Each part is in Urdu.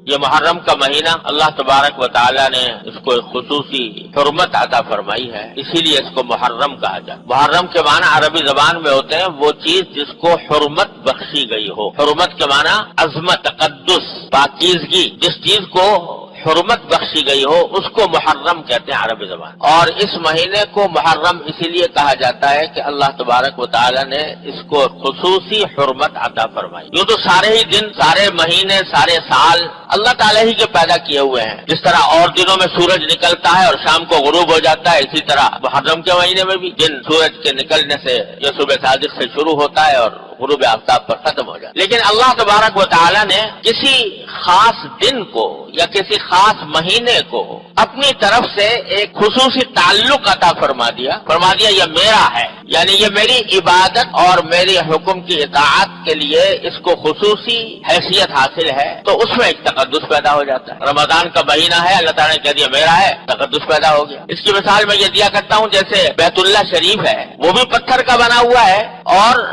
یہ محرم کا مہینہ اللہ تبارک و تعالی نے اس کو ایک خصوصی حرمت عطا فرمائی ہے، اسی لیے اس کو محرم کہا جاتا ہے۔ محرم کے معنی عربی زبان میں ہوتے ہیں وہ چیز جس کو حرمت بخشی گئی ہو۔ حرمت کے معنی عظمت، تقدس، پاکیزگی، جس چیز کو حرمت بخشی گئی ہو اس کو محرم کہتے ہیں عربی زبان۔ اور اس مہینے کو محرم اسی لیے کہا جاتا ہے کہ اللہ تبارک و تعالی نے اس کو خصوصی حرمت عطا فرمائی۔ یوں تو سارے ہی دن، سارے مہینے، سارے سال اللہ تعالی ہی کے پیدا کیے ہوئے ہیں۔ جس طرح اور دنوں میں سورج نکلتا ہے اور شام کو غروب ہو جاتا ہے، اسی طرح محرم کے مہینے میں بھی دن سورج کے نکلنے سے یا صبح صادق سے شروع ہوتا ہے اور غروب آفتاب پر ختم ہو جاتا ہے۔ لیکن اللہ تبارک و تعالی نے کسی خاص دن کو یا کسی خاص مہینے کو اپنی طرف سے ایک خصوصی تعلق عطا فرما دیا یہ میرا ہے، یعنی یہ میری عبادت اور میری حکم کی اطاعت کے لیے اس کو خصوصی حیثیت حاصل ہے، تو اس میں ایک تقدس پیدا ہو جاتا ہے۔ رمضان کا مہینہ ہے، اللہ تعالیٰ نے کہہ دیا میرا ہے، تقدس پیدا ہو گیا۔ اس کی مثال میں یہ دیا کرتا ہوں، جیسے بیت اللہ شریف ہے، وہ بھی پتھر کا بنا ہوا ہے اور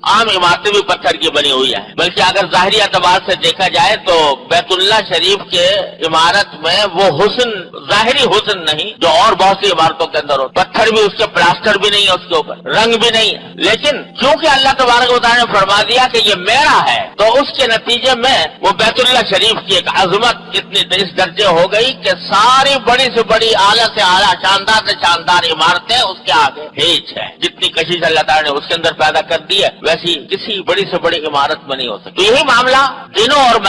عام عمارتیں بھی پتھر کی بنی ہوئی ہیں، بلکہ اگر ظاہری اعتبار سے دیکھا جائے تو بیت اللہ شریف کے عمارت میں وہ حسن، ظاہری حسن نہیں جو اور بہت سی عمارتوں کے اندر ہو، پتھر بھی اس کے پلاسٹر بھی نہیں ہے، اس کے اوپر رنگ بھی نہیں ہے، لیکن چونکہ اللہ تبارک و تعالیٰ نے فرما دیا کہ یہ میرا ہے، تو اس کے نتیجے میں وہ بیت اللہ شریف کی ایک عظمت اتنی اس درجے ہو گئی کہ ساری بڑی سے بڑی، اعلیٰ سے اعلیٰ، شاندار سے شاندار عمارتیں اس کے آگے ہیچ ہے۔ جتنی کشش اللہ تعالیٰ نے اس کے اندر پیدا کر دی ہے ویسی کسی بڑی سے بڑی عمارت میں نہیں ہو سکتی۔ تو یہی معاملہ دنوں اور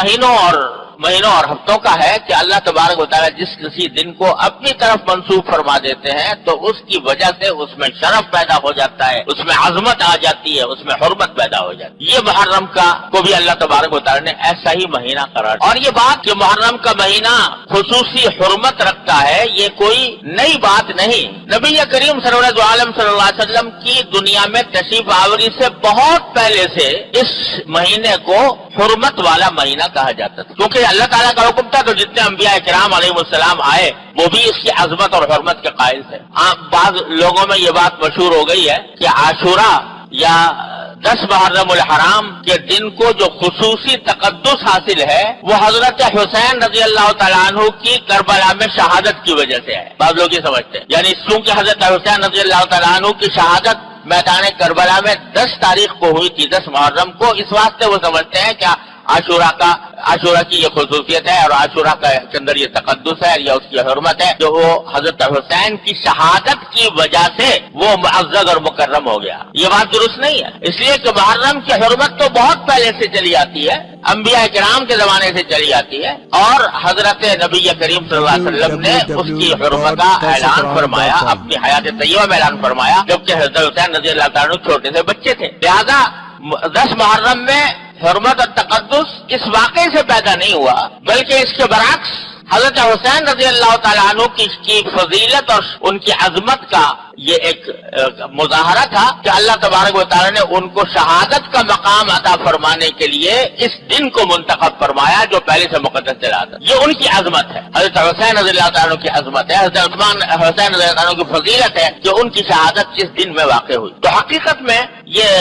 مہینوں اور ہفتوں کا ہے کہ اللہ تبارک و تعالیٰ جس کسی دن کو اپنی طرف منسوب فرما دیتے ہیں تو اس کی وجہ سے اس میں شرف پیدا ہو جاتا ہے، اس میں عظمت آ جاتی ہے، اس میں حرمت پیدا ہو جاتی ہے۔ یہ محرم کو بھی اللہ تبارک و تعالیٰ نے ایسا ہی مہینہ قرار دیا۔ اور یہ بات کہ محرم کا مہینہ خصوصی حرمت رکھتا ہے، یہ کوئی نئی بات نہیں۔ نبی کریم صلی اللہ علیہ وسلم کی دنیا میں تشریف آوری سے بہت پہلے سے اس مہینے کو حرمت والا مہینہ کہا جاتا تھا، کیونکہ اللہ تعالیٰ کا حکم تھا، تو جتنے انبیاء کرام علیہ السلام آئے وہ بھی اس کی عظمت اور حرمت کے قائل تھے۔ بعض لوگوں میں یہ بات مشہور ہو گئی ہے کہ عاشورہ یا 10 محرم الحرام کے دن کو جو خصوصی تقدس حاصل ہے وہ حضرت حسین رضی اللہ تعالیٰ عنہ کی کربلا میں شہادت کی وجہ سے ہے۔ بعض لوگ یہ سمجھتے ہیں، یعنی چونکہ حضرت حسین رضی اللہ تعالیٰ عنہ کی شہادت میدان کربلا میں 10 تاریخ کو ہوئی تھی، 10 محرم کو، اس واسطے وہ سمجھتے ہیں کہ عاشورہ کی یہ خصوصیت ہے اور عاشورہ کے اندر یہ تقدس ہے یا اس کی حرمت ہے جو وہ حضرت حسین کی شہادت کی وجہ سے وہ معزز اور مکرم ہو گیا۔ یہ بات درست نہیں ہے، اس لیے کہ محرم کی حرمت تو بہت پہلے سے چلی آتی ہے، انبیاء کرام کے زمانے سے چلی آتی ہے، اور حضرت نبی کریم صلی اللہ علیہ وسلم نے اس کی حرمت کا اعلان فرمایا، اپنی حیات طیبہ میں اعلان فرمایا، جبکہ حضرت حسین رضی اللہ تعالیٰ عنہ چھوٹے سے بچے تھے۔ لہذا 10 محرم میں حرمت اور تقدس اس واقعے سے پیدا نہیں ہوا، بلکہ اس کے برعکس حضرت حسین رضی اللہ تعالیٰ عنہ کی فضیلت اور ان کی عظمت کا یہ ایک مظاہرہ تھا کہ اللہ تبارک و تعالیٰ نے ان کو شہادت کا مقام عطا فرمانے کے لیے اس دن کو منتخب فرمایا جو پہلے سے مقدس چلا تھا۔ یہ ان کی عظمت ہے، حضرت حسین رضی اللہ تعالیٰ عنہ کی عظمت ہے، حضرت حسین رضی اللہ عنہ کی فضیلت ہے کہ ان کی شہادت جس دن میں واقع ہوئی۔ تو حقیقت میں یہ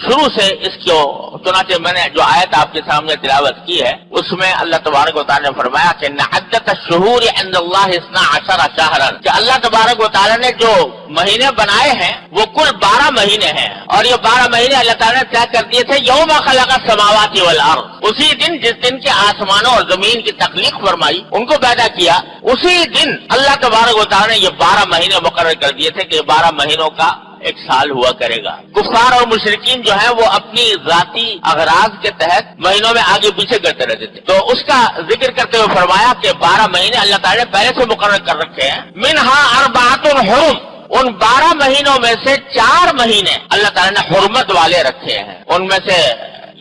شروع سے اس کو، چنانچہ میں نے جو آیت آپ کے سامنے تلاوت کی ہے اس میں اللہ تبارک و تعالیٰ نے فرمایا کہ عدت الشہور عند اللہ 12 شہرا، کہ اللہ تبارک و تعالیٰ نے جو مہینے بنائے ہیں وہ کل 12 مہینے ہیں، اور یہ 12 مہینے اللہ تعالیٰ نے طے کر دیے تھے یوم خلق السماوات والارض، اسی دن جس دن کے آسمانوں اور زمین کی تخلیق فرمائی، ان کو پیدا کیا، اسی دن اللہ تبارک و تعالیٰ نے یہ 12 مہینے مقرر کر دیے تھے کہ 12 مہینوں کا ایک سال ہوا کرے گا۔ کفار اور مشرکین جو ہیں وہ اپنی ذاتی اغراض کے تحت مہینوں میں آگے پیچھے کرتے رہتے تھے، تو اس کا ذکر کرتے ہوئے فرمایا کہ 12 مہینے اللہ تعالیٰ نے پہلے سے مقرر کر رکھے ہیں، منہا 4 حرم، ان 12 مہینوں میں سے 4 مہینے اللہ تعالیٰ نے حرمت والے رکھے ہیں، ان میں سے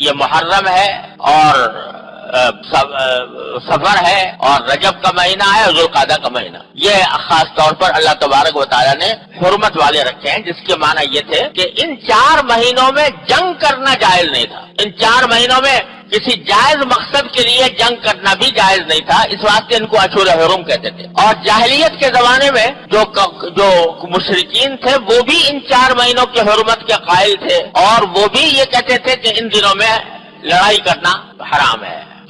یہ محرم ہے اور سفر ہے اور رجب کا مہینہ ہے اور ذوالقعدہ کا مہینہ، یہ خاص طور پر اللہ تبارک و تعالیٰ نے حرمت والے رکھے ہیں، جس کے معنی یہ تھے کہ ان 4 مہینوں میں جنگ کرنا جائز نہیں تھا، ان 4 مہینوں میں کسی جائز مقصد کے لیے جنگ کرنا بھی جائز نہیں تھا، اس واسطے ان کو اشہر حرم کہتے تھے۔ اور جاہلیت کے زمانے میں جو مشرکین تھے وہ بھی ان 4 مہینوں کی حرمت کے قائل تھے، اور وہ بھی یہ کہتے تھے کہ ان دنوں میں لڑائی کرنا حرام ہے،